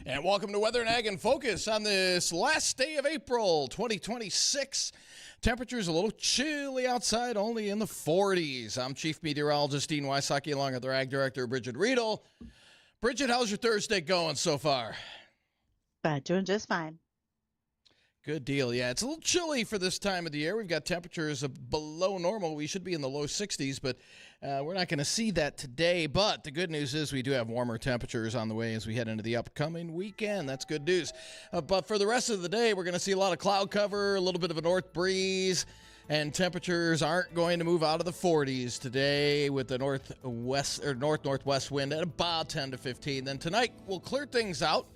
And welcome to Weather and Ag in Focus on this last day of April 2026. Temperatures a little chilly outside, only in the 40s. I'm Chief Meteorologist Dean Wysocki along with our Ag Director Bridgette Readel. Bridgette, how's your Thursday going so far? Doing just fine. Good deal. Yeah, it's a little chilly for this time of the year. We've got temperatures below normal. We should be in the low 60s, but we're not going to see that today. But the good news is we do have warmer temperatures on the way as we head into the upcoming weekend. That's good news. But for the rest of the day, we're going to see a lot of cloud cover, a little bit of a north breeze, and temperatures aren't going to move out of the 40s today with the northwest wind at about 10 to 15. Then tonight we'll clear things out.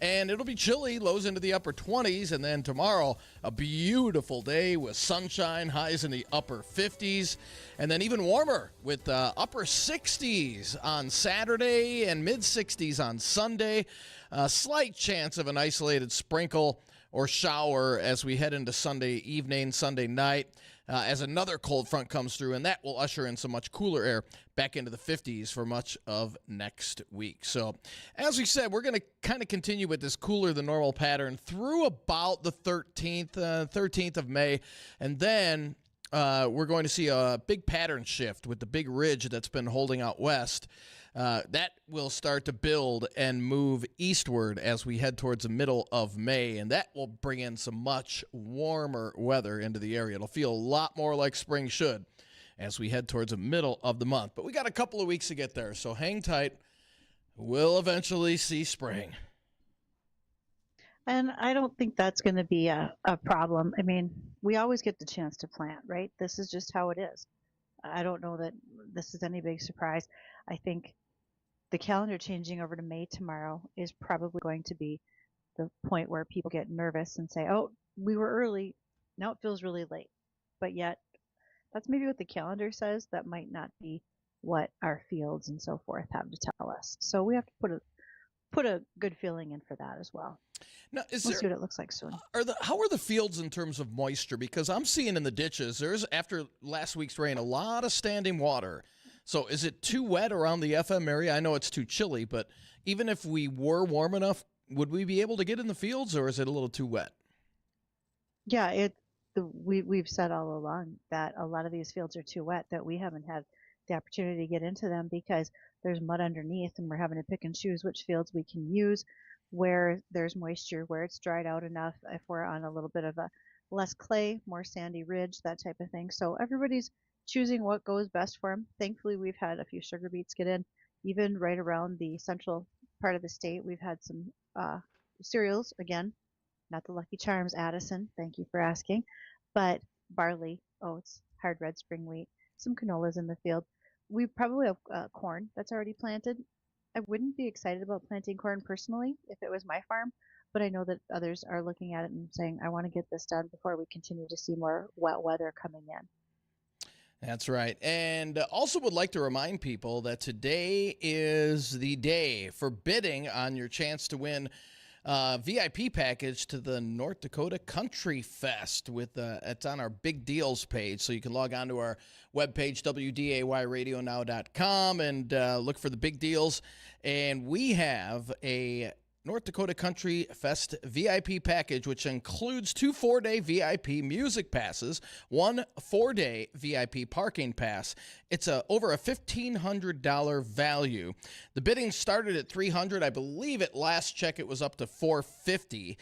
And it'll be chilly, lows into the upper 20s. And then tomorrow, a beautiful day with sunshine, highs in the upper 50s. And then even warmer with upper 60s on Saturday and mid 60s on Sunday. A slight chance of an isolated sprinkle or shower as we head into Sunday evening, Sunday night, as another cold front comes through, and that will usher in some much cooler air back into the 50s for much of next week. So, as we said, we're going to kind of continue with this cooler than normal pattern through about the 13th of May, and then we're going to see a big pattern shift with the big ridge that's been holding out west. That will start to build and move eastward as we head towards the middle of May, and that will bring in some much warmer weather into the area. It'll feel a lot more like spring should as we head towards the middle of the month. But we got a couple of weeks to get there, so hang tight. We'll eventually see spring. And I don't think that's going to be a problem. I mean, we always get the chance to plant, right? This is just how it is. I don't know that this is any big surprise. I think the calendar changing over to May tomorrow is probably going to be the point where people get nervous and say, oh, we were early. Now it feels really late. But yet, that's maybe what the calendar says. That might not be what our fields and so forth have to tell us. So we have to put a good feeling in for that as well. Now, we'll see what it looks like soon. How are the fields in terms of moisture? Because I'm seeing in the ditches, there's, after last week's rain, a lot of standing water. So is it too wet around the FM area? I know it's too chilly, but even if we were warm enough, would we be able to get in the fields, or is it a little too wet? Yeah, we've said all along that a lot of these fields are too wet, that we haven't had the opportunity to get into them because there's mud underneath, and we're having to pick and choose which fields we can use, where there's moisture, where it's dried out enough, if we're on a little bit of a less clay, more sandy ridge, that type of thing. So everybody's choosing what goes best for them. Thankfully, we've had a few sugar beets get in. Even right around the central part of the state, we've had some cereals, again, not the Lucky Charms, Addison, thank you for asking, but barley, oats, hard red spring wheat, some canolas in the field. We probably have corn that's already planted. I wouldn't be excited about planting corn personally if it was my farm, but I know that others are looking at it and saying, I want to get this done before we continue to see more wet weather coming in. That's right. And also would like to remind people that today is the day for bidding on your chance to win a VIP package to the North Dakota Country Fest. It's on our big deals page, so you can log on to our webpage, WDAYradionow.com, and look for the big deals. And we have a North Dakota Country Fest VIP package, which includes 2 4-day VIP music passes, 1 4-day VIP parking pass. It's over a $1,500 value. The bidding started at $300. I believe at last check it was up to $450.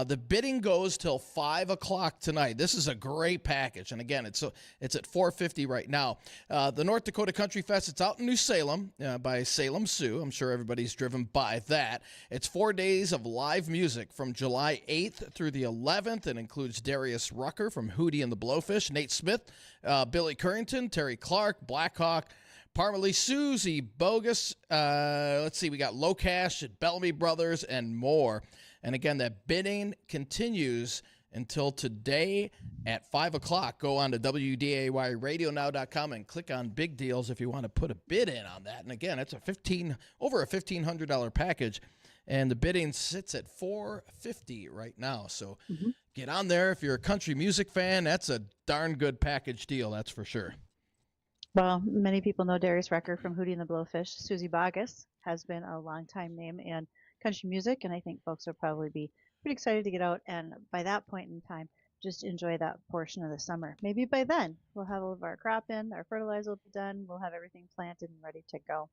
The bidding goes till 5 o'clock tonight. This is a great package, and again, it's at $450 right now. The North Dakota Country Fest, it's out in New Salem by Salem Sioux. I'm sure everybody's driven by that. It's 4 days of live music from July 8th through the 11th. It includes Darius Rucker from Hootie and the Blowfish, Nate Smith, Billy Currington, Terry Clark, Blackhawk, Parmalee, Susie Bogus. Let's see, we got Low Cash, Bellamy Brothers, and more. And again, that bidding continues until today at 5 o'clock. Go on to WDAYradionow.com and click on Big Deals if you want to put a bid in on that. And again, it's over a $1,500 package, and the bidding sits at $450 right now. So get on there if you're a country music fan. That's a darn good package deal, that's for sure. Well, many people know Darius Rucker from Hootie and the Blowfish. Susie Bogus has been a long-time name and country music, and I think folks will probably be pretty excited to get out and by that point in time just enjoy that portion of the summer. Maybe by then we'll have all of our crop in, our fertilizer will be done, we'll have everything planted and ready to go.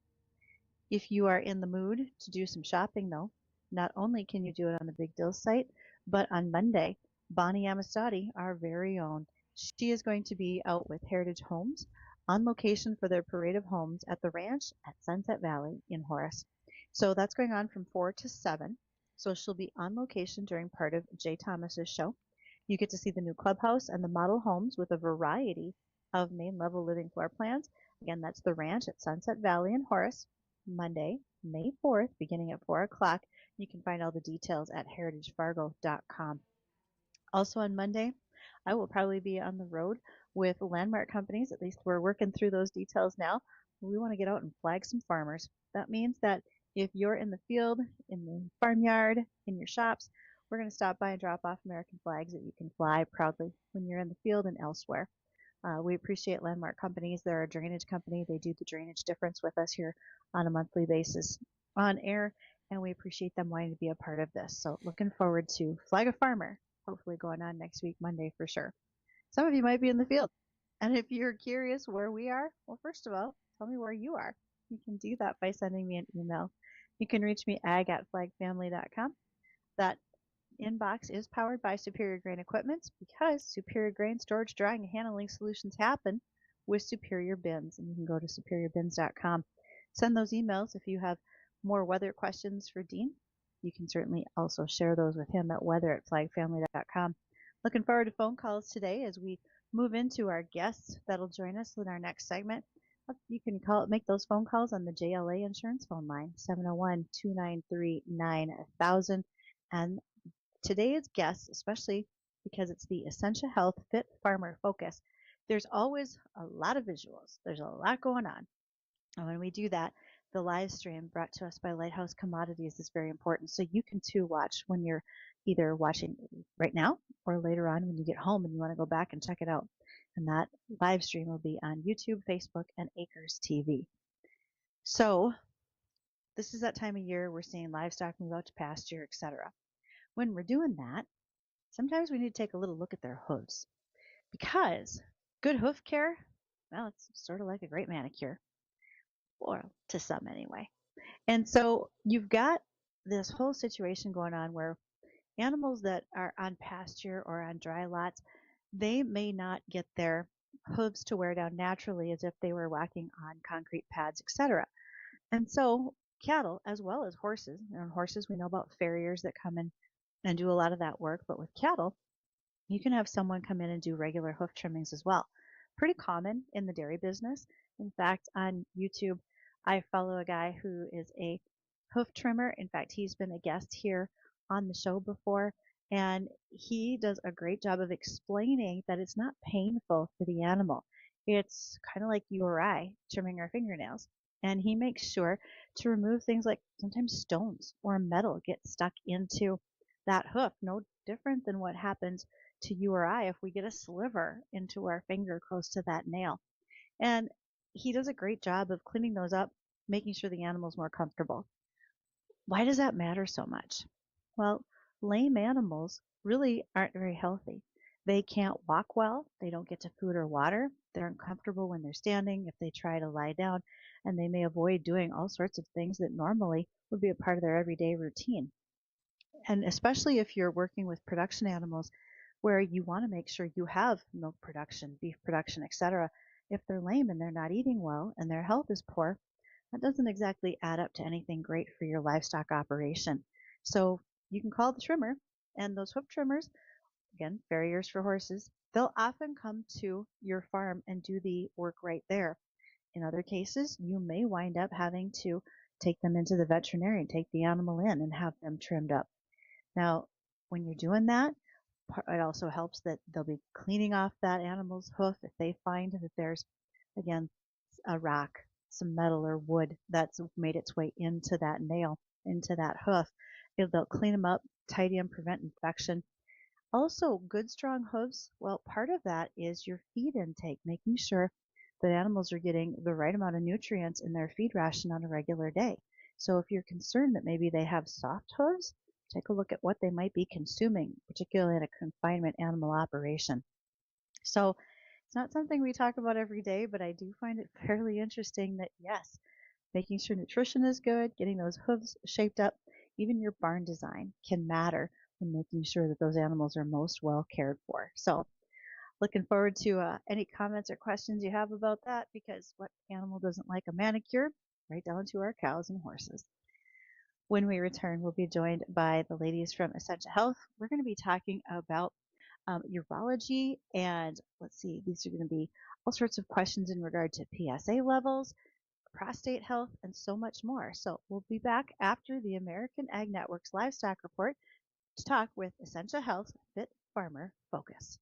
If you are in the mood to do some shopping, though, not only can you do it on the Big Deal site, but on Monday, Bonnie Amistadi, our very own, she is going to be out with Heritage Homes on location for their parade of homes at the ranch at Sunset Valley in Horace. So that's going on from 4 to 7. So she'll be on location during part of Jay Thomas's show. You get to see the new clubhouse and the model homes with a variety of main level living floor plans. Again, that's the ranch at Sunset Valley in Horace. Monday, May 4th, beginning at 4 o'clock. You can find all the details at heritagefargo.com. Also on Monday, I will probably be on the road with landmark companies. At least we're working through those details now. We want to get out and flag some farmers. That means that if you're in the field, in the farmyard, in your shops, we're going to stop by and drop off American flags that you can fly proudly when you're in the field and elsewhere. We appreciate landmark companies. They're a drainage company. They do the drainage difference with us here on a monthly basis on air, and we appreciate them wanting to be a part of this. So looking forward to Flag a Farmer, hopefully going on next week, Monday for sure. Some of you might be in the field. And if you're curious where we are, well, first of all, tell me where you are. You can do that by sending me an email. You can reach me ag@flagfamily.com. That inbox is powered by Superior Grain Equipment because Superior Grain storage, drying, and handling solutions happen with Superior Bins. And you can go to superiorbins.com. Send those emails if you have more weather questions for Dean. You can certainly also share those with him at weather@flagfamily.com. Looking forward to phone calls today as we move into our guests that'll join us in our next segment. You can make those phone calls on the JLA Insurance phone line, 701-293-9000. And today's guest, especially because it's the Essentia Health Fit Farmer Focus, there's always a lot of visuals. There's a lot going on. And when we do that, the live stream brought to us by Lighthouse Commodities is very important. So you can too watch when you're either watching right now or later on when you get home and you want to go back and check it out. And that live stream will be on YouTube, Facebook, and Acres TV. So this is that time of year we're seeing livestock move out to pasture, etc. When we're doing that, sometimes we need to take a little look at their hooves, because good hoof care, well, it's sort of like a great manicure, or to some anyway. And so you've got this whole situation going on where animals that are on pasture or on dry lots, they may not get their hooves to wear down naturally as if they were walking on concrete pads, etc. And so cattle as well as horses, horses we know about farriers that come in and do a lot of that work, but with cattle, you can have someone come in and do regular hoof trimmings as well. Pretty common in the dairy business. In fact, on YouTube, I follow a guy who is a hoof trimmer. In fact, he's been a guest here on the show before, and he does a great job of explaining that it's not painful for the animal. It's kind of like you or I trimming our fingernails. And he makes sure to remove things like sometimes stones or metal get stuck into that hoof. No different than what happens to you or I if we get a sliver into our finger close to that nail. And he does a great job of cleaning those up, making sure the animal's more comfortable. Why does that matter so much? Well, lame animals really aren't very healthy. They can't walk well. They don't get to food or water. They're uncomfortable when they're standing if they try to lie down, and they may avoid doing all sorts of things that normally would be a part of their everyday routine. And especially if you're working with production animals where you want to make sure you have milk production, beef production, etc. If they're lame and they're not eating well and their health is poor, that doesn't exactly add up to anything great for your livestock operation. So you can call the trimmer, and those hoof trimmers, again, farriers for horses, they'll often come to your farm and do the work right there. In other cases, you may wind up having to take them into the veterinarian, take the animal in and have them trimmed up. Now, when you're doing that, it also helps that they'll be cleaning off that animal's hoof if they find that there's, again, a rock, some metal or wood that's made its way into that nail, into that hoof. They'll clean them up, tidy them, prevent infection. Also, good strong hooves, well, part of that is your feed intake, making sure that animals are getting the right amount of nutrients in their feed ration on a regular day. So if you're concerned that maybe they have soft hooves, take a look at what they might be consuming, particularly in a confinement animal operation. So it's not something we talk about every day, but I do find it fairly interesting that yes, making sure nutrition is good, getting those hooves shaped up, even your barn design can matter when making sure that those animals are most well cared for. So looking forward to any comments or questions you have about that, because what animal doesn't like a manicure? Right down to our cows and horses. When we return, we'll be joined by the ladies from Essentia Health. We're going to be talking about urology, and let's see, these are going to be all sorts of questions in regard to PSA levels, prostate health, and so much more. So we'll be back after the American Ag Network's Livestock Report to talk with Essentia Health's Fit Farmer Focus.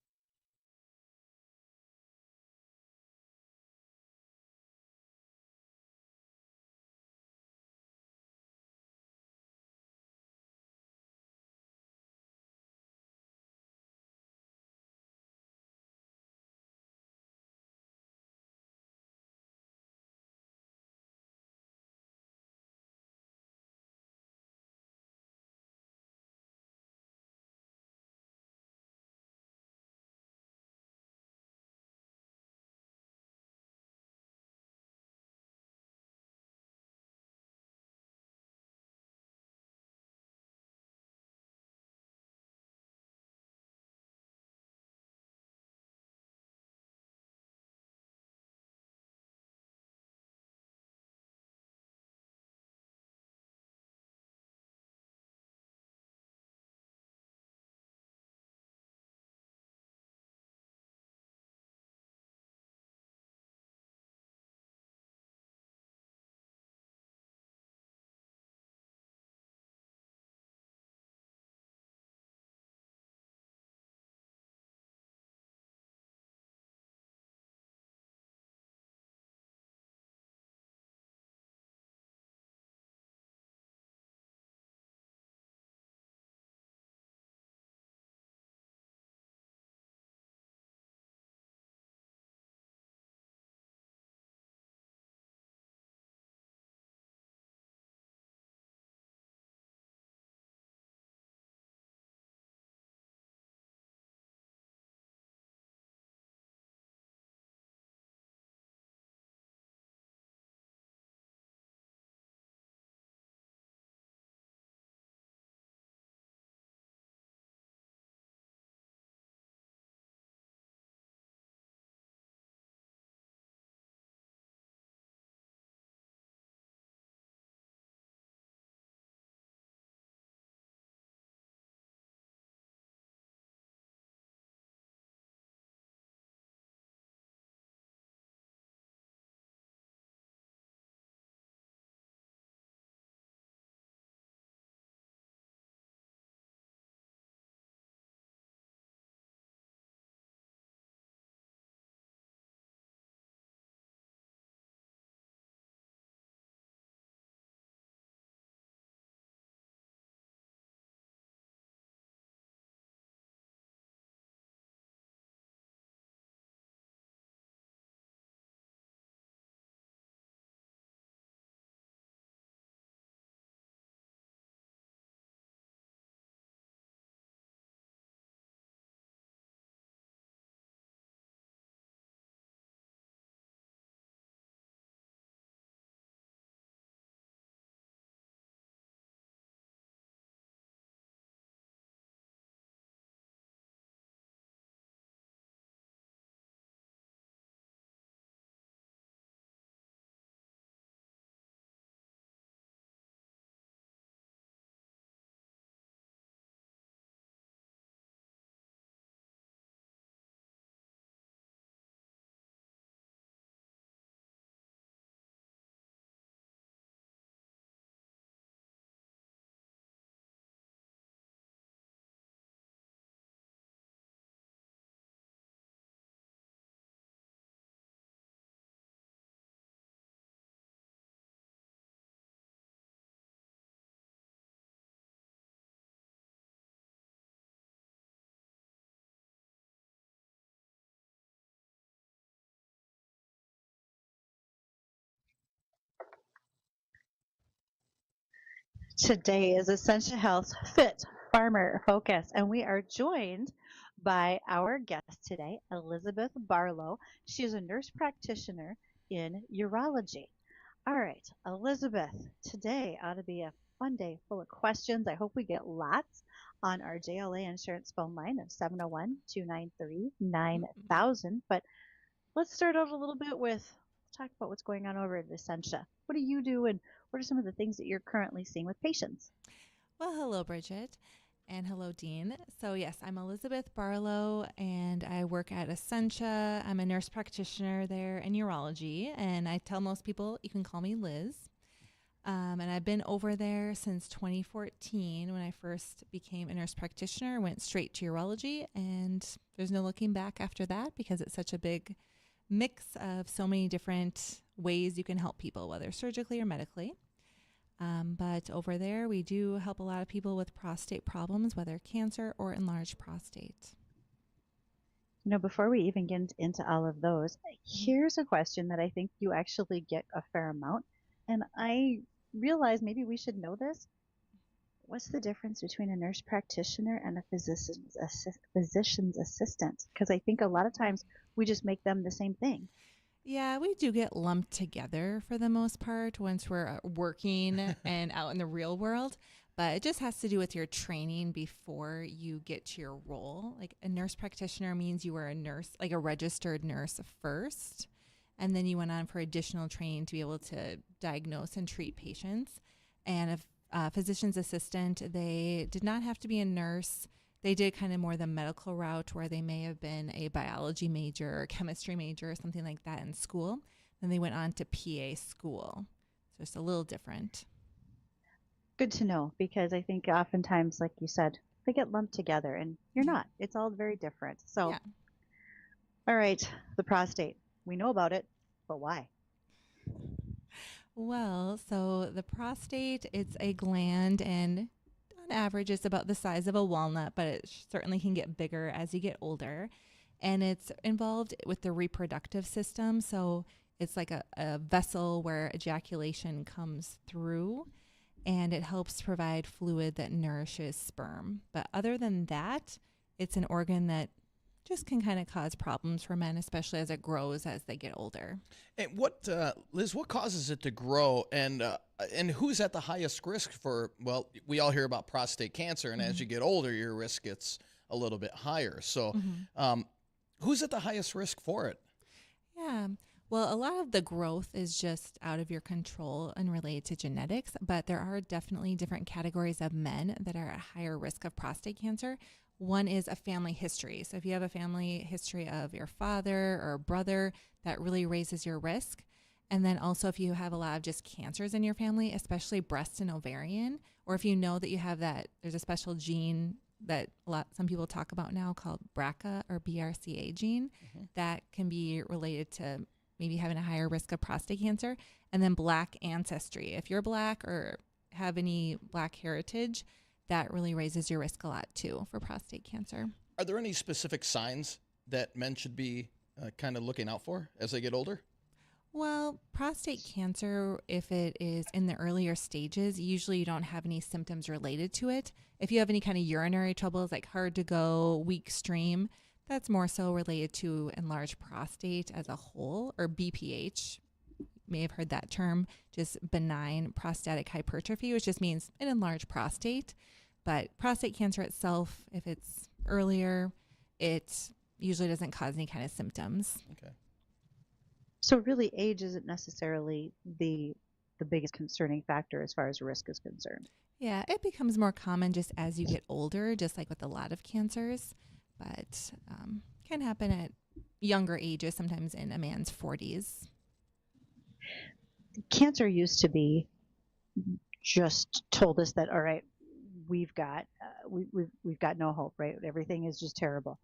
Today is Essentia Health's Fit Farmer Focus, and we are joined by our guest today, Elisabeth Barlow. She is a nurse practitioner in urology. All right, Elizabeth, today ought to be a fun day full of questions. I hope we get lots on our JLA insurance phone line of 701-293-9000. But let's start out a little bit with talk about what's going on over at Essentia. What do you do, and what are some of the things that you're currently seeing with patients? Well, hello, Bridgette, and hello, Dean. So, yes, I'm Elisabeth Barlow, and I work at Essentia. I'm a nurse practitioner there in urology, and I tell most people you can call me Liz. And I've been over there since 2014 when I first became a nurse practitioner, went straight to urology, and there's no looking back after that because it's such a big mix of so many different ways you can help people, whether surgically or medically. But over there, we do help a lot of people with prostate problems, whether cancer or enlarged prostate. Before we even get into all of those, here's a question that I think you actually get a fair amount. And I realize maybe we should know this. What's the difference between a nurse practitioner and a physician's assistant? Because I think a lot of times we just make them the same thing. Yeah, we do get lumped together for the most part once we're working and out in the real world. But it just has to do with your training before you get to your role. Like a nurse practitioner means you were a nurse, like a registered nurse first. And then you went on for additional training to be able to diagnose and treat patients. And a physician's assistant, they did not have to be a nurse. They did kind of more the medical route where they may have been a biology major or chemistry major or something like that in school. Then they went on to PA school. So it's a little different. Good to know, because I think oftentimes, like you said, they get lumped together and you're not. It's all very different. So, Yeah. All right, the prostate. We know about it, but why? Well, so the prostate, it's a gland, and on average it's about the size of a walnut, but it certainly can get bigger as you get older. And it's involved with the reproductive system. So it's like a vessel where ejaculation comes through, and it helps provide fluid that nourishes sperm. But other than that, it's an organ that just can kind of cause problems for men, especially as it grows as they get older. And what, Liz, what causes it to grow, and who's at the highest risk for? Well, we all hear about prostate cancer, and as you get older, your risk gets a little bit higher. So, who's at the highest risk for it? Yeah. Well, a lot of the growth is just out of your control and related to genetics, but there are definitely different categories of men that are at higher risk of prostate cancer. One is a family history. So if you have a family history of your father or brother, that really raises your risk. And then also if you have a lot of just cancers in your family, especially breast and ovarian, or if you know that you have that, there's a special gene that some people talk about now called BRCA or BRCA gene that can be related to maybe having a higher risk of prostate cancer. And then Black ancestry. If you're Black or have any Black heritage, that really raises your risk a lot too for prostate cancer. Are there any specific signs that men should be kind of looking out for as they get older? Well, prostate cancer, if it is in the earlier stages, usually you don't have any symptoms related to it. If you have any kind of urinary troubles like hard to go, weak stream, that's more so related to enlarged prostate as a whole, or BPH. You may have heard that term, just benign prostatic hypertrophy, which just means an enlarged prostate. But prostate cancer itself, if it's earlier, it usually doesn't cause any kind of symptoms. Okay. So really, age isn't necessarily the biggest concerning factor as far as risk is concerned. Yeah, it becomes more common just as you get older, just like with a lot of cancers, but can happen at younger ages, sometimes in a man's 40s. Cancer used to be just told us that, all right, we've got no hope, right? Everything is just terrible.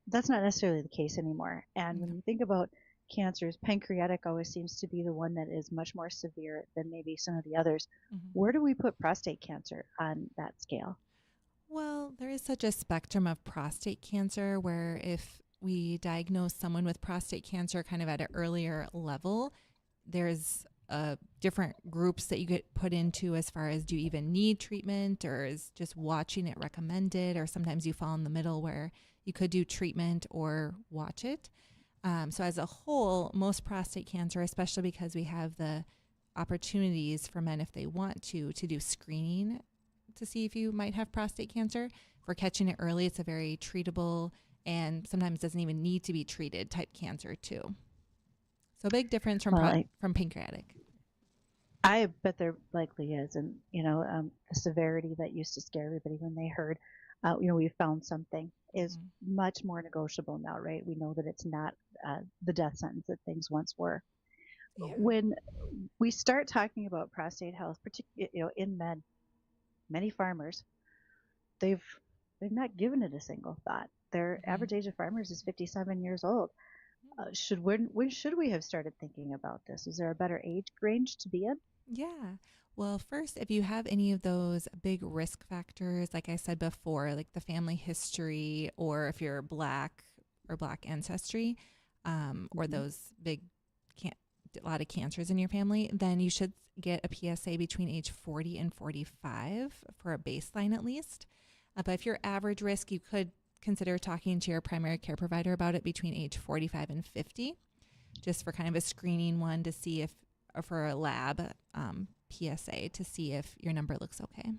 That's not necessarily the case anymore. And when you think about cancers, pancreatic always seems to be the one that is much more severe than maybe some of the others. Where do we put prostate cancer on that scale? Well, there is such a spectrum of prostate cancer where if we diagnose someone with prostate cancer kind of at an earlier level, there's different groups that you get put into as far as do you even need treatment, or is just watching it recommended, or sometimes you fall in the middle where you could do treatment or watch it. So as a whole, most prostate cancer, especially because we have the opportunities for men if they want to do screening to see if you might have prostate cancer. If we're catching it early, it's a very treatable and sometimes doesn't even need to be treated type cancer too. So big difference from from pancreatic. I bet there likely is. And, the severity that used to scare everybody when they heard, we found something is much more negotiable now, right? We know that it's not the death sentence that things once were. Yeah. When we start talking about prostate health, particularly, in men, many farmers, they've not given it a single thought. Their average age of farmers is 57 years old. When should we have started thinking about this? Is there a better age range to be in? Yeah. Well, first, if you have any of those big risk factors, like I said before, like the family history, or if you're Black or Black ancestry, or those big, a lot of cancers in your family, then you should get a PSA between age 40 and 45 for a baseline at least. But if you're average risk, you could consider talking to your primary care provider about it between age 45 and 50, just for kind of a screening one to see if, or for a lab PSA to see if your number looks okay.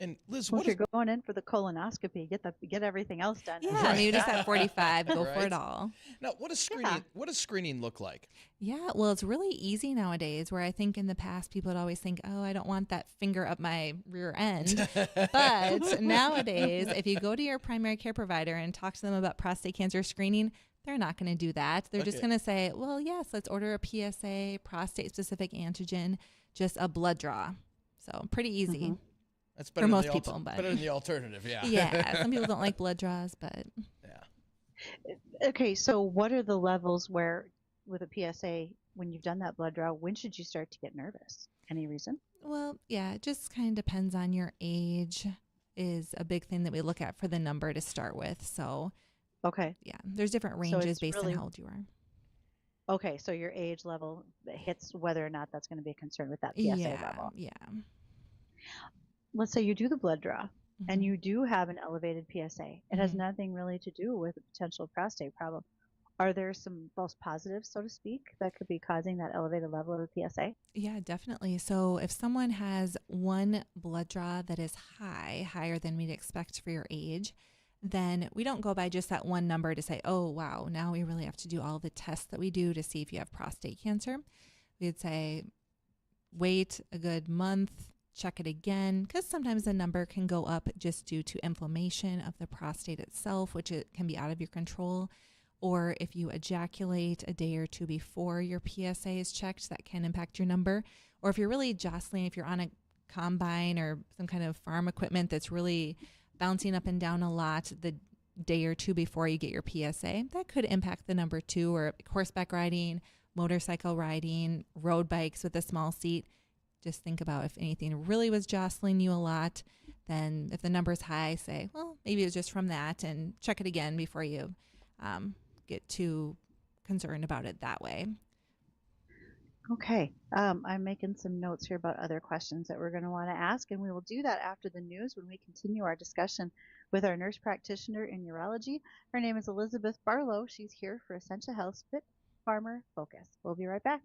And Liz, if you're going in for the colonoscopy, get everything else done. Yeah, right. Maybe just at 45, go for it all. Now, what does screening look like? Yeah, well, it's really easy nowadays, where I think in the past people would always think, oh, I don't want that finger up my rear end. But nowadays, if you go to your primary care provider and talk to them about prostate cancer screening, they're not going to do that. They're just going to say, well, yes, let's order a PSA, prostate-specific antigen, just a blood draw. So pretty easy. That's better for than most people, but better than the alternative, yeah. Yeah, some people don't like blood draws, but yeah. Okay, so what are the levels where, with a PSA, when you've done that blood draw, when should you start to get nervous? Any reason? Well, yeah, it just kind of depends on your age. Is a big thing that we look at for the number to start with. So, okay, yeah, there's different ranges based on how old you are. Okay, so your age level hits whether or not that's going to be a concern with that PSA level. Yeah. Let's say you do the blood draw and you do have an elevated PSA. It has nothing really to do with a potential prostate problem. Are there some false positives, so to speak, that could be causing that elevated level of the PSA? Yeah, definitely. So if someone has one blood draw that is higher than we'd expect for your age, then we don't go by just that one number to say, oh, wow, now we really have to do all the tests that we do to see if you have prostate cancer. We'd say, wait a good month, check it again, because sometimes the number can go up just due to inflammation of the prostate itself, which it can be out of your control. Or if you ejaculate a day or two before your PSA is checked, that can impact your number. Or if you're really jostling, if you're on a combine or some kind of farm equipment that's really bouncing up and down a lot the day or two before you get your PSA, that could impact the number too. Or horseback riding, motorcycle riding, road bikes with a small seat. Just think about if anything really was jostling you a lot, then if the number's high, say, well, maybe it was just from that, and check it again before you get too concerned about it that way. Okay. I'm making some notes here about other questions that we're going to want to ask, and we will do that after the news when we continue our discussion with our nurse practitioner in urology. Her name is Elisabeth Barlow. She's here for Essentia Health's Fit Farmer Focus. We'll be right back.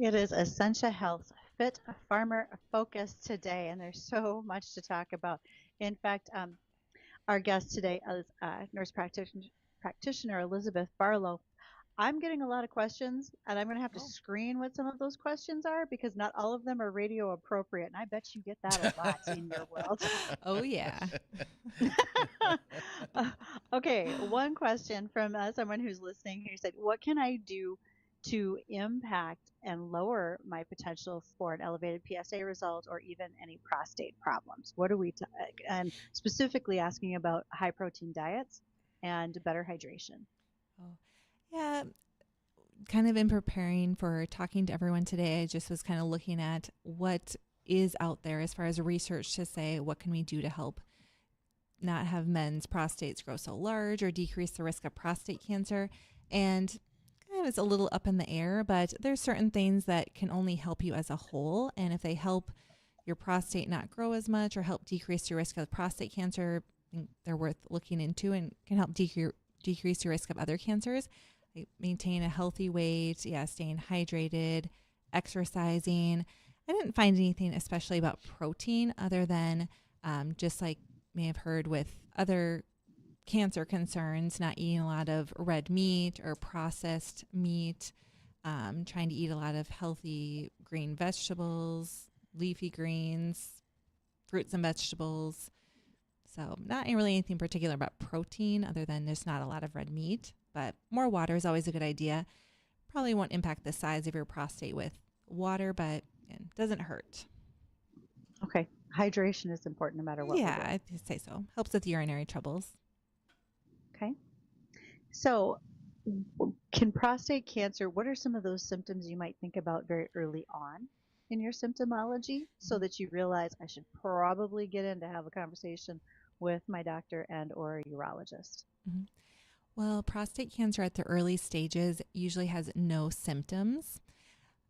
It is Essentia Health Fit Farmer Focus today, and there's so much to talk about. In fact, our guest today is nurse practitioner Elisabeth Barlow. I'm getting a lot of questions, and I'm going to have to Oh. screen what some of those questions are because not all of them are radio appropriate, and I bet you get that a lot in your world. Oh, yeah. Okay, one question from someone who's listening who said, "What can I do to impact and lower my potential for an elevated PSA result or even any prostate problems?" What are we and specifically asking about high protein diets and better hydration. Oh, yeah. Kind of in preparing for talking to everyone today, I just was kind of looking at what is out there as far as research to say what can we do to help not have men's prostates grow so large or decrease the risk of prostate cancer. And kind of it's a little up in the air, but there's certain things that can only help you as a whole. And if they help your prostate not grow as much or help decrease your risk of prostate cancer, I think they're worth looking into and can help decrease your risk of other cancers. Like maintain a healthy weight, staying hydrated, exercising. I didn't find anything especially about protein other than just like may have heard with other cancer concerns, not eating a lot of red meat or processed meat, trying to eat a lot of healthy green vegetables, leafy greens, fruits and vegetables. So not really anything particular about protein other than there's not a lot of red meat, but more water is always a good idea. Probably won't impact the size of your prostate with water, but it doesn't hurt. Okay, hydration is important no matter what. Yeah, I'd say so. Helps with urinary troubles. Okay. So, can prostate cancer, what are some of those symptoms you might think about very early on in your symptomology so that you realize I should probably get in to have a conversation with my doctor and or a urologist? Mm-hmm. Well, prostate cancer at the early stages usually has no symptoms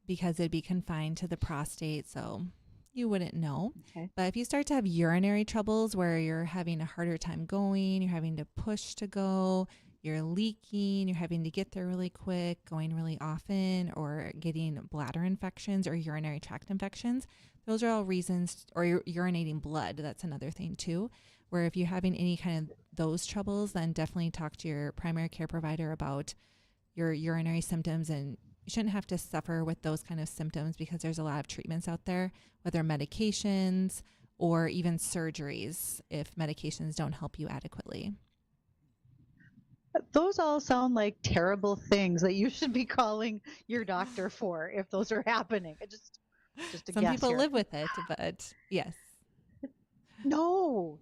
because it'd be confined to the prostate, so you wouldn't know. Okay. But if you start to have urinary troubles where you're having a harder time going, you're having to push to go, you're leaking, you're having to get there really quick, going really often, or getting bladder infections or urinary tract infections, those are all reasons, or you're urinating blood. That's another thing too, where if you're having any kind of those troubles, then definitely talk to your primary care provider about your urinary symptoms. And you shouldn't have to suffer with those kind of symptoms because there's a lot of treatments out there, whether medications or even surgeries if medications don't help you adequately. Those all sound like terrible things that you should be calling your doctor for if those are happening. Just a Some guess people here. live with it, but yes. No,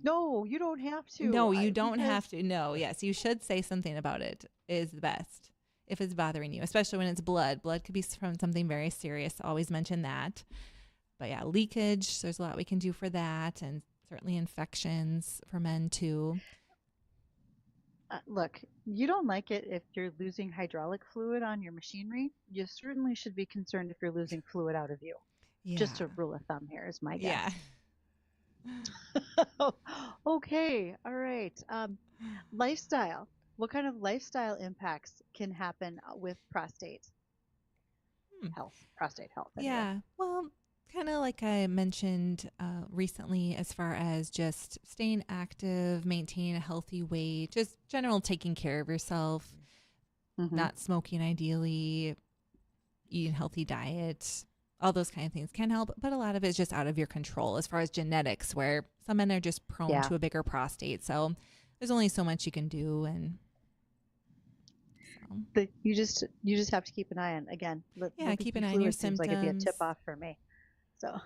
you don't have to. No, you don't have to. No, yes, you should say something about it is the best if it's bothering you, especially when it's blood. Blood could be from something very serious. Always mention that. But yeah, leakage, there's a lot we can do for that, and certainly infections for men too. Look, you don't like it if you're losing hydraulic fluid on your machinery. You certainly should be concerned if you're losing fluid out of you. Yeah. Just a rule of thumb here is my guess. Yeah. Okay, all right. Lifestyle. What kind of lifestyle impacts can happen with prostate health? Prostate health. Anyway. Yeah. Well, kind of like I mentioned recently, as far as just staying active, maintaining a healthy weight, just general taking care of yourself, not smoking ideally, eating healthy diet, all those kind of things can help. But a lot of it's just out of your control as far as genetics, where some men are just prone to a bigger prostate. So there's only so much you can do. And but you just have to keep an eye on, again. Keep an eye on your symptoms. Like it'd be a tip off for me. So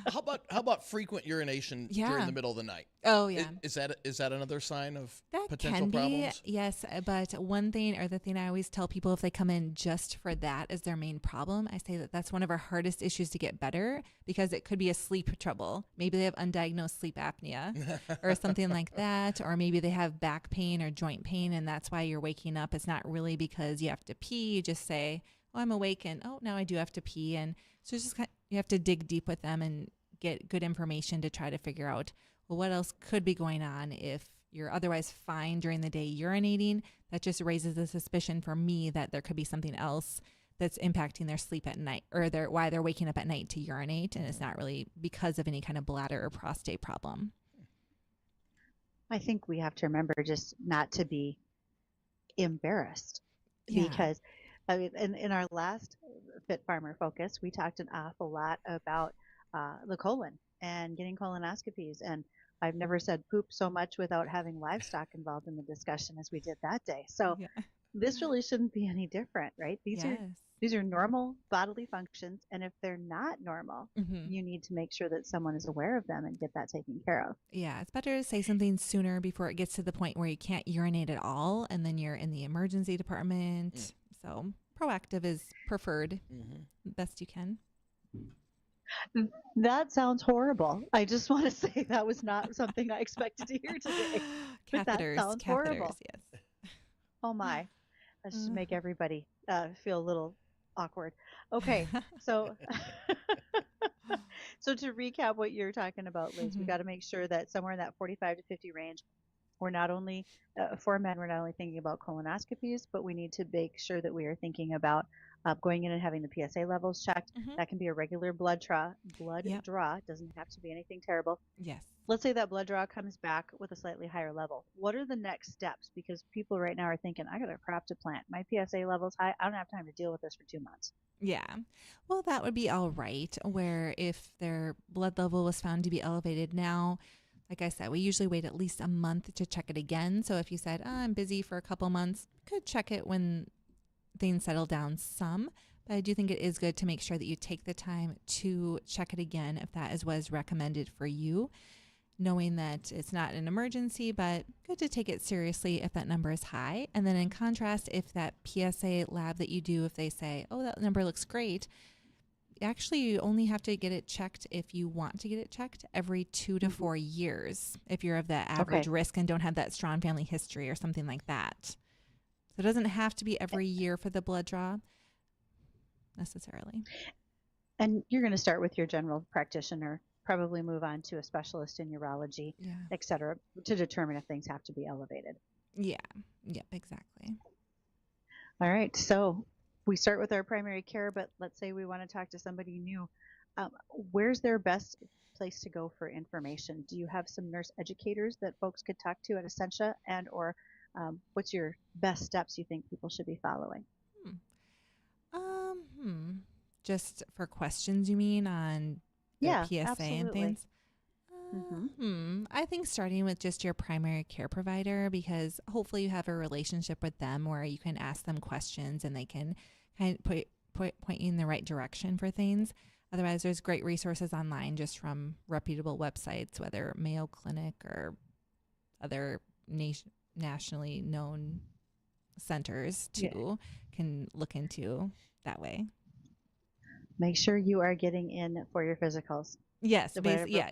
How about frequent urination during the middle of the night? Oh yeah. Is that another sign of that potential can be, problems? Yes, but one thing, or the thing I always tell people if they come in just for that as their main problem, I say that that's one of our hardest issues to get better because it could be a sleep trouble. Maybe they have undiagnosed sleep apnea or something like that, or maybe they have back pain or joint pain and that's why you're waking up. It's not really because you have to pee. You just say, oh, I'm awake and oh, now I do have to pee. And so it's just you have to dig deep with them and get good information to try to figure out, well, what else could be going on if you're otherwise fine during the day urinating? That just raises the suspicion for me that there could be something else that's impacting their sleep at night, or why they're waking up at night to urinate, and it's not really because of any kind of bladder or prostate problem. I think we have to remember just not to be embarrassed, Yeah. because I mean, in our last Fit Farmer Focus, we talked an awful lot about the colon and getting colonoscopies. And I've never said poop so much without having livestock involved in the discussion as we did that day. So Yeah. this really shouldn't be any different, right? Yes. These are normal bodily functions, and if they're not normal, Mm-hmm. you need to make sure that someone is aware of them and get that taken care of. Yeah, it's better to say something sooner before it gets to the point where you can't urinate at all, and then you're in the emergency department. So proactive is preferred, best you can. That sounds horrible. I just want to say that was not something I expected to hear today. But that sounds horrible. Yes. Oh my. That should make everybody feel a little awkward. Okay, so so to recap what you're talking about, Liz, we got to make sure that somewhere in that 45 to 50 range, we're not only for men, we're not only thinking about colonoscopies, but we need to make sure that we are thinking about going in and having the PSA levels checked. That can be a regular blood draw. Doesn't have to be anything terrible. Yes. Let's say that blood draw comes back with a slightly higher level. What are the next steps? Because people right now are thinking, I got a crop to plant. My PSA level's high. I don't have time to deal with this for 2 months. Yeah. Well, that would be all right. Where if their blood level was found to be elevated now, like I said, we usually wait at least a month to check it again. So if you said, I'm busy for a couple months, could check it when things settle down some. But I do think it is good to make sure that you take the time to check it again if that is what is recommended for you, knowing that it's not an emergency, but good to take it seriously if that number is high. And then in contrast, if that PSA lab that you do, if they say, oh, that number looks great, actually you only have to get it checked if you want to get it checked every 2 to 4 years, if you're of the average risk and don't have that strong family history or something like that. So it doesn't have to be every year for the blood draw necessarily. And you're going to start with your general practitioner, probably move on to a specialist in urology, et cetera, to determine if things have to be elevated. Yeah. Yep, exactly. All right. So we start with our primary care, but let's say we want to talk to somebody new. Where's their best place to go for information? Do you have some nurse educators that folks could talk to at Essentia, and or what's your best steps you think people should be following? Just for questions, you mean, on the PSA absolutely. and things? I think starting with just your primary care provider, because hopefully you have a relationship with them where you can ask them questions and they can kind of point you in the right direction for things. Otherwise, there's great resources online just from reputable websites, whether Mayo Clinic or other nationally known centers can look into that way. Make sure you are getting in for your physicals. Yes,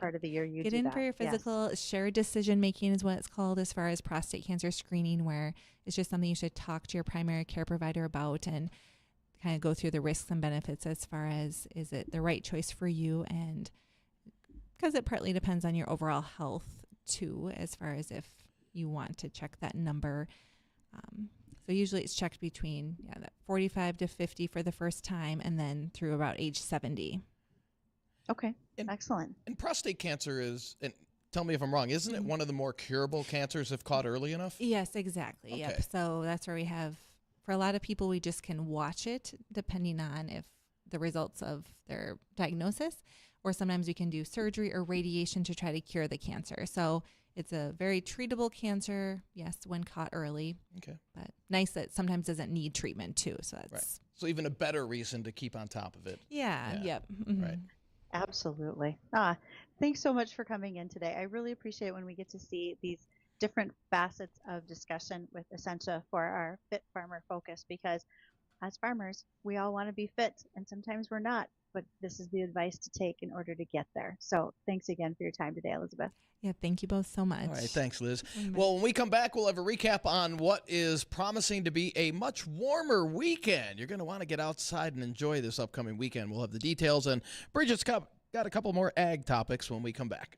part of the year you get do in that. for your physical. Yes. Shared decision making is what it's called as far as prostate cancer screening, where it's just something you should talk to your primary care provider about and kind of go through the risks and benefits as far as, is it the right choice for you? And because it partly depends on your overall health too, as far as if you want to check that number. So usually it's checked between that 45 to 50 for the first time, and then through about age 70. Okay, excellent. And prostate cancer is, and tell me if I'm wrong, isn't it one of the more curable cancers if caught early enough? Yes, exactly. Okay. Yep. So that's where we have, for a lot of people, we just can watch it depending on if the results of their diagnosis, or sometimes we can do surgery or radiation to try to cure the cancer. So it's a very treatable cancer, yes, when caught early. Okay. But nice that sometimes doesn't need treatment too. So that's right. So even a better reason to keep on top of it. Yeah. Yep. Mm-hmm. Right. Absolutely. Thanks so much for coming in today. I really appreciate when we get to see these different facets of discussion with Essentia for our Fit Farmer Focus, because as farmers, we all want to be fit, and sometimes we're not, but this is the advice to take in order to get there. So thanks again for your time today, Elisabeth. Yeah, thank you both so much. All right, thanks, Liz. Well, when we come back, we'll have a recap on what is promising to be a much warmer weekend. You're going to want to get outside and enjoy this upcoming weekend. We'll have the details, and Bridgette's got a couple more ag topics when we come back.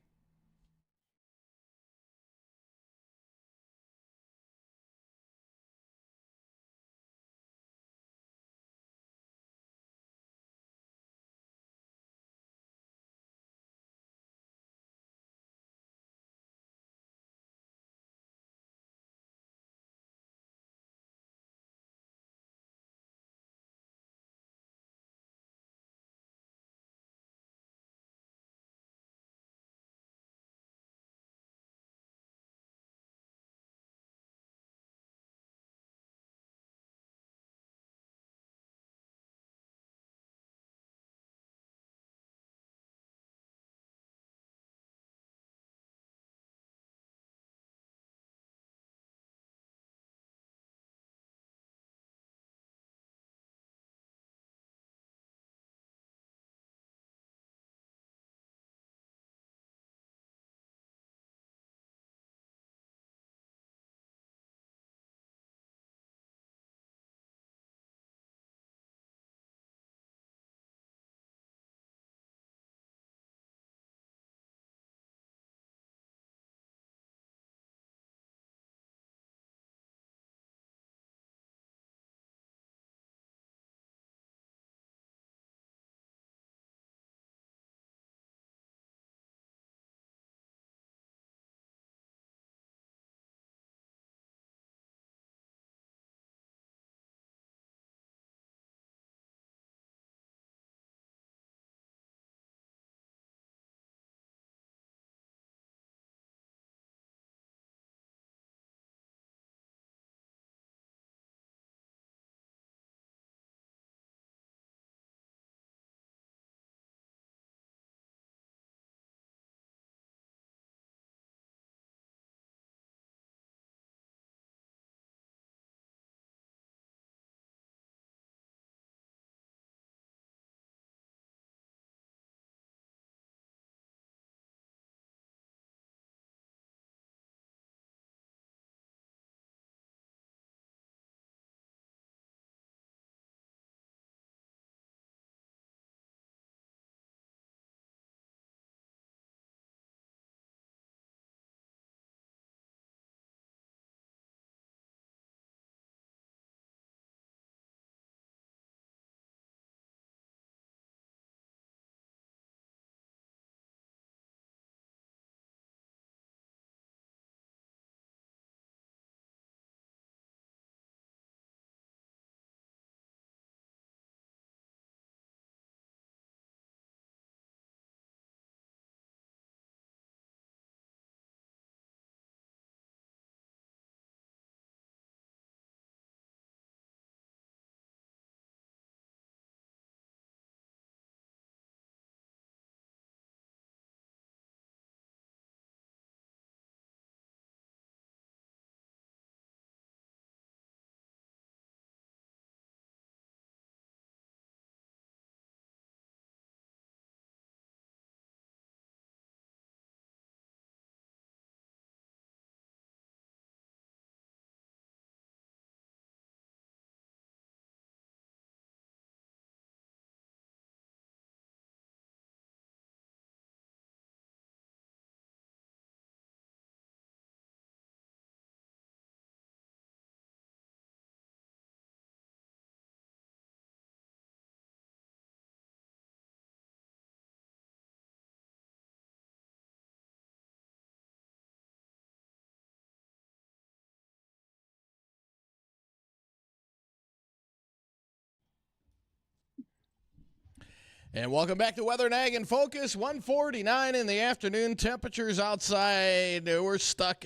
And welcome back to Weather Nag in Focus. 1:49 in the afternoon. Temperatures outside, we're stuck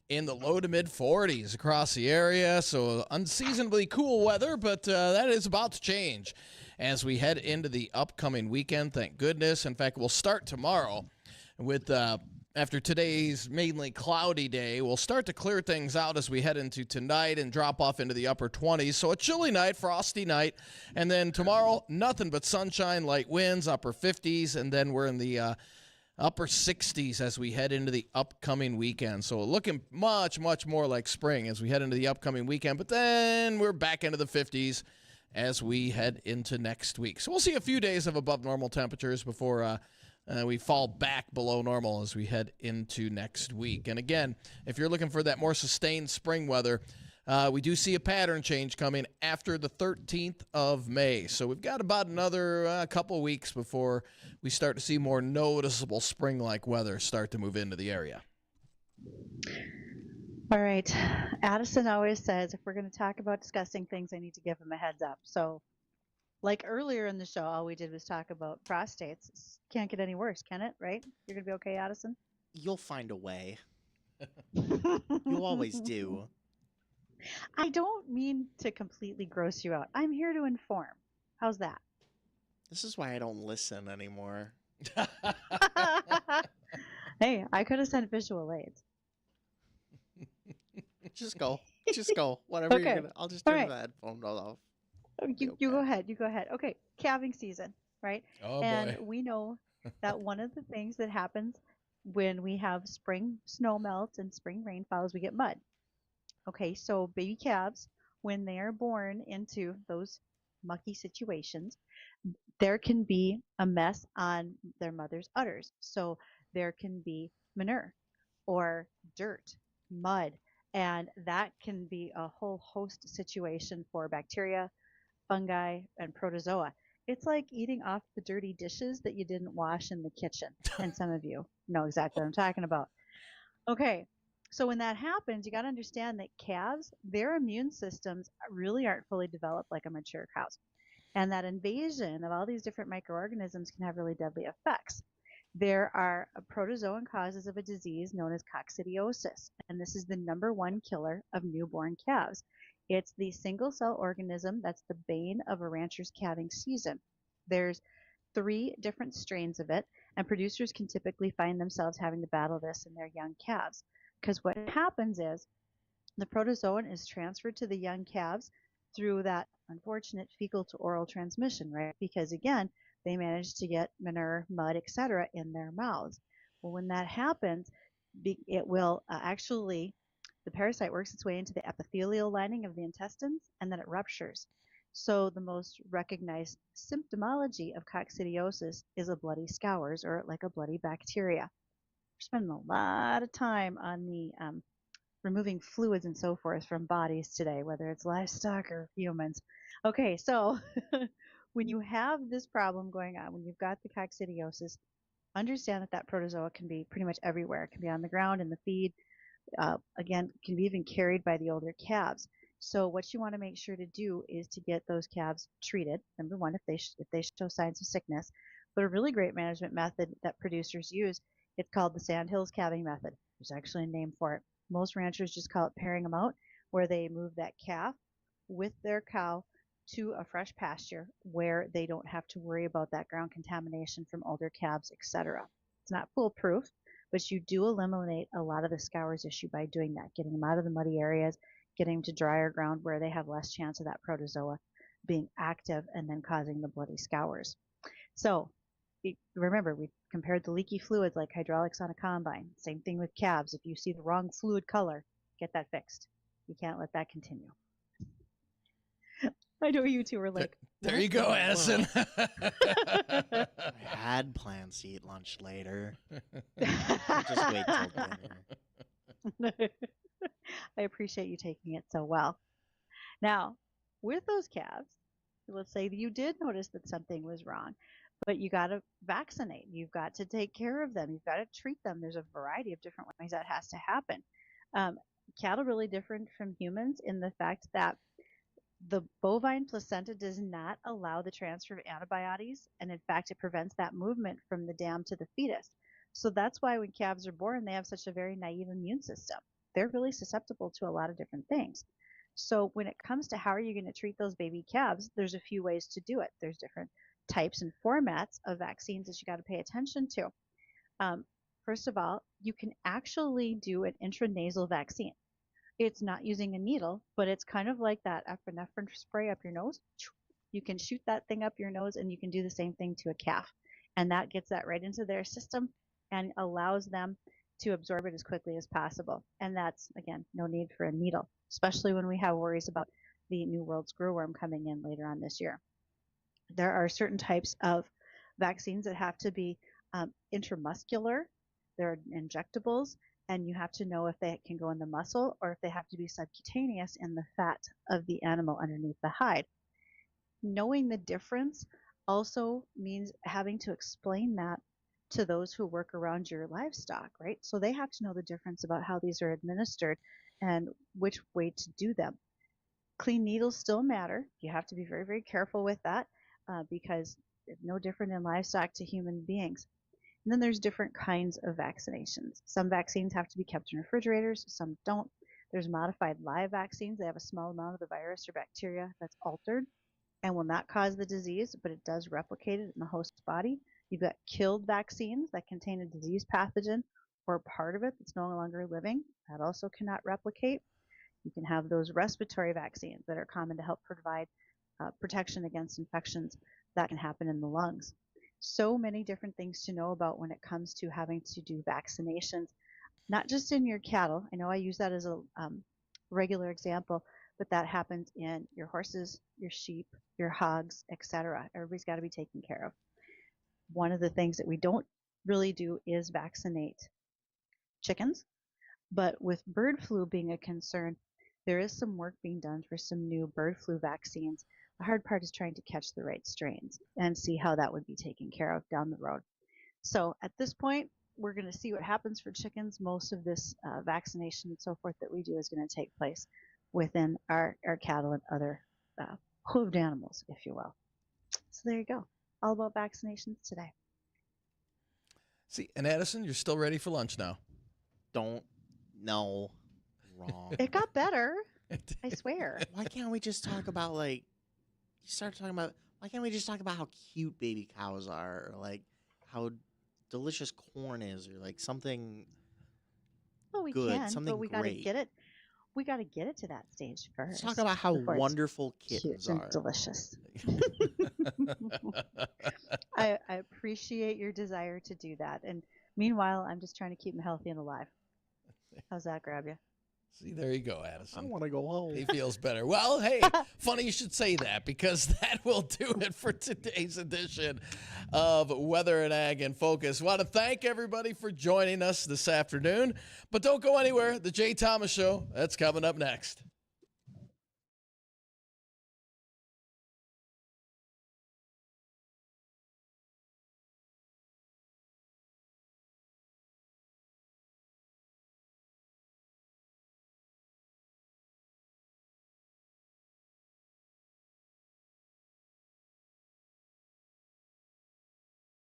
in the low to mid 40s across the area. So unseasonably cool weather, but that is about to change as we head into the upcoming weekend. Thank goodness. In fact, we'll start tomorrow with after today's mainly cloudy day. We'll start to clear things out as we head into tonight and drop off into the upper 20s. So a chilly night, frosty night. And then tomorrow, nothing but sunshine, light winds, upper 50s. And then we're in the upper 60s as we head into the upcoming weekend. So looking much, much more like spring as we head into the upcoming weekend. But then we're back into the 50s as we head into next week. So we'll see a few days of above normal temperatures before we fall back below normal as we head into next week. And again, if you're looking for that more sustained spring weather, we do see a pattern change coming after the 13th of May. So we've got about another couple weeks before we start to see more noticeable spring-like weather start to move into the area. All right. Addison always says if we're going to talk about discussing things, I need to give him a heads up. So like earlier in the show, all we did was talk about prostates. Can't get any worse, can it? Right? You're going to be okay, Addison? You'll find a way. You always do. I don't mean to completely gross you out. I'm here to inform. How's that? This is why I don't listen anymore. Hey, I could have sent visual aids. Just go. Just go. Whatever Okay. you're gonna. I'll just turn All the headphones off. You go ahead. You go ahead. Okay, calving season, right? Oh, And boy. we know that one of the things that happens when we have spring snow melt and spring rainfall is we get mud. Okay, so baby calves, when they are born into those mucky situations, there can be a mess on their mother's udders. So there can be manure or dirt, mud, and that can be a whole host situation for bacteria, fungi, and protozoa. It's like eating off the dirty dishes that you didn't wash in the kitchen. And some of you know exactly what I'm talking about. Okay, so when that happens, you got to understand that calves, their immune systems really aren't fully developed like a mature cow's. And that invasion of all these different microorganisms can have really deadly effects. There are protozoan causes of a disease known as coccidiosis, and this is the #1 killer of newborn calves. It's the single cell organism that's the bane of a rancher's calving season. There's 3 different strains of it, and producers can typically find themselves having to battle this in their young calves. Because what happens is the protozoan is transferred to the young calves through that unfortunate fecal to oral transmission, right? Because again, they manage to get manure, mud, etc. in their mouths. Well, when that happens, it will actually, the parasite works its way into the epithelial lining of the intestines and then it ruptures. So the most recognized symptomology of coccidiosis is a bloody scours or like a bloody bacteria. We're spending a lot of time on the removing fluids and so forth from bodies today, whether it's livestock or humans. Okay, so when you have this problem going on, when you've got the coccidiosis, understand that that protozoa can be pretty much everywhere. It can be on the ground, in the feed, again, can be even carried by the older calves. So what you want to make sure to do is to get those calves treated. Number one, if they show signs of sickness. But a really great management method that producers use, it's called the Sandhills calving method. There's actually a name for it. Most ranchers just call it pairing them out, where they move that calf with their cow to a fresh pasture where they don't have to worry about that ground contamination from older calves, etc. It's not foolproof, but you do eliminate a lot of the scours issue by doing that, getting them out of the muddy areas, getting them to drier ground where they have less chance of that protozoa being active and then causing the bloody scours. So remember, we compared the leaky fluids like hydraulics on a combine. Same thing with calves. If you see the wrong fluid color, get that fixed. You can't let that continue. I know you two were like, there you go, Addison. I had plans to eat lunch later. I'll just wait till dinner. I appreciate you taking it so well. Now, with those calves, let's say you did notice that something was wrong, but you got to vaccinate. You've got to take care of them. You've got to treat them. There's a variety of different ways that has to happen. Cattle really different from humans in the fact that The bovine placenta does not allow the transfer of antibodies, and in fact, it prevents that movement from the dam to the fetus. So that's why when calves are born, they have such a very naive immune system. They're really susceptible to a lot of different things. So when it comes to how are you going to treat those baby calves, there's a few ways to do it. There's different types and formats of vaccines that you got to pay attention to. First of all, you can actually do an intranasal vaccine. It's not using a needle, but it's kind of like that epinephrine spray up your nose. You can shoot that thing up your nose, and you can do the same thing to a calf. And that gets that right into their system and allows them to absorb it as quickly as possible. And that's, again, no need for a needle, especially when we have worries about the New World screwworm coming in later on this year. There are certain types of vaccines that have to be intramuscular. There are injectables, and you have to know if they can go in the muscle or if they have to be subcutaneous in the fat of the animal underneath the hide. Knowing the difference also means having to explain that to those who work around your livestock, right? So they have to know the difference about how these are administered and which way to do them. Clean needles still matter. You have to be very, very careful with that because it's no different in livestock to human beings. And then there's different kinds of vaccinations. Some vaccines have to be kept in refrigerators, some don't. There's modified live vaccines. They have a small amount of the virus or bacteria that's altered and will not cause the disease, but it does replicate it in the host body. You've got killed vaccines that contain a disease pathogen or part of it that's no longer living. That also cannot replicate. You can have those respiratory vaccines that are common to help provide protection against infections that can happen in the lungs. So many different things to know about when it comes to having to do vaccinations, not just in your cattle. I know I use that as a regular example, but that happens in your horses, your sheep, your hogs, etc. Everybody's got to be taken care of. One of the things that we don't really do is vaccinate chickens, but with bird flu being a concern, there is some work being done for some new bird flu vaccines. The hard part is trying to catch the right strains and see how that would be taken care of down the road. So at this point, we're going to see what happens for chickens. Most of this vaccination and so forth that we do is going to take place within our cattle and other hooved animals, if you will. So there you go. All about vaccinations today. See, and Addison, you're still ready for lunch now. Don't. No. Wrong. It got better. I swear. Why can't we just talk about, like, why can't we just talk about how cute baby cows are, or, like, how delicious corn is, or, like, something Well, we good, can, something but we got to great. get it. We got to get it to that stage first. Let's talk about how before it's wonderful cute kittens and are. delicious. I appreciate your desire to do that. And meanwhile, I'm just trying to keep them healthy and alive. How's that grab you? See, there you go, I Addison. want to go home. He feels better. Well, hey, funny you should say that, because that will do it for today's edition of Weather and Ag in Focus. Want to thank everybody for joining us this afternoon. But don't go anywhere. The Jay Thomas Show, that's coming up next.